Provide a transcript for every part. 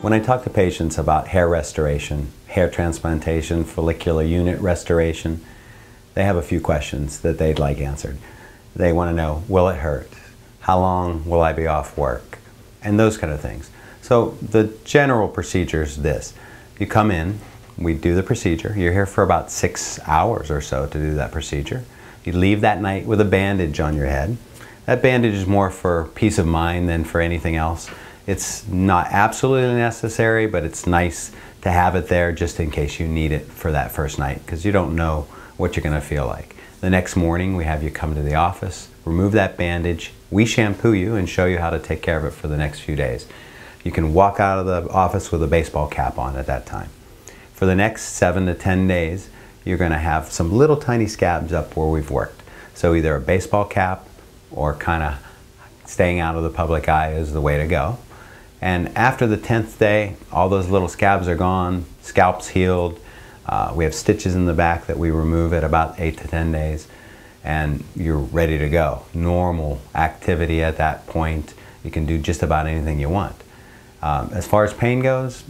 When I talk to patients about hair restoration, hair transplantation, follicular unit restoration, they have a few questions that they'd like answered. They want to know, will it hurt? How long will I be off work? And those kind of things. So the general procedure is this. You come in, we do the procedure. You're here for about 6 hours or so to do that procedure. You leave that night with a bandage on your head. That bandage is more for peace of mind than for anything else. It's not absolutely necessary, but it's nice to have it there just in case you need it for that first night, because you don't know what you're going to feel like. The next morning we have you come to the office, remove that bandage, we shampoo you and show you how to take care of it for the next few days. You can walk out of the office with a baseball cap on at that time. For the next 7 to 10 days, you're going to have some little tiny scabs up where we've worked. So either a baseball cap or kind of staying out of the public eye is the way to go. And after the 10th day, all those little scabs are gone, scalp's healed. We have stitches in the back that we remove at about 8 to 10 days, and you're ready to go. Normal activity at that point. You can do just about anything you want. As far as pain goes,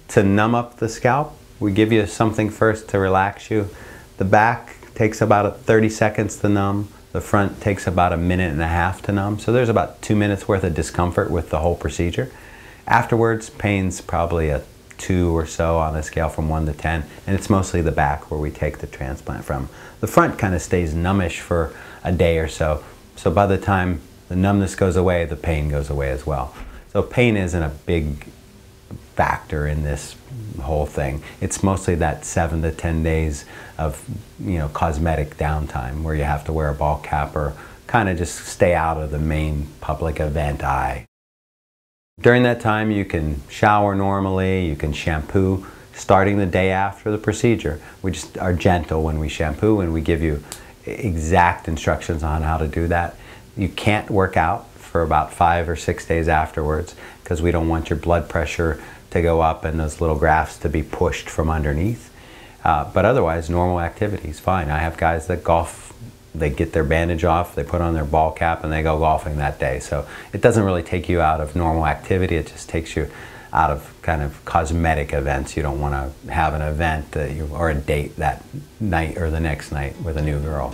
to numb up the scalp, we give you something first to relax you. The back takes about 30 seconds to numb. The front takes about 1.5 minutes to numb. So there's about 2 minutes worth of discomfort with the whole procedure. Afterwards, pain's probably a 2 or so on a scale from 1 to 10, and it's mostly the back where we take the transplant from. The front kind of stays numbish for a day or so. So by the time the numbness goes away, the pain goes away as well. So pain isn't a big factor in this whole thing. It's mostly that 7 to 10 days of, cosmetic downtime where you have to wear a ball cap or kind of just stay out of the main public event eye. During that time, you can shower normally, you can shampoo starting the day after the procedure. We just are gentle when we shampoo, and we give you exact instructions on how to do that. You can't work out for about 5 or 6 days afterwards because we don't want your blood pressure to go up and those little grafts to be pushed from underneath. But otherwise, normal activities, fine. I have guys that golf. They get their bandage off, they put on their ball cap, and they go golfing that day. So it doesn't really take you out of normal activity, it just takes you out of kind of cosmetic events. You don't want to have an event or a date that night or the next night with a new girl.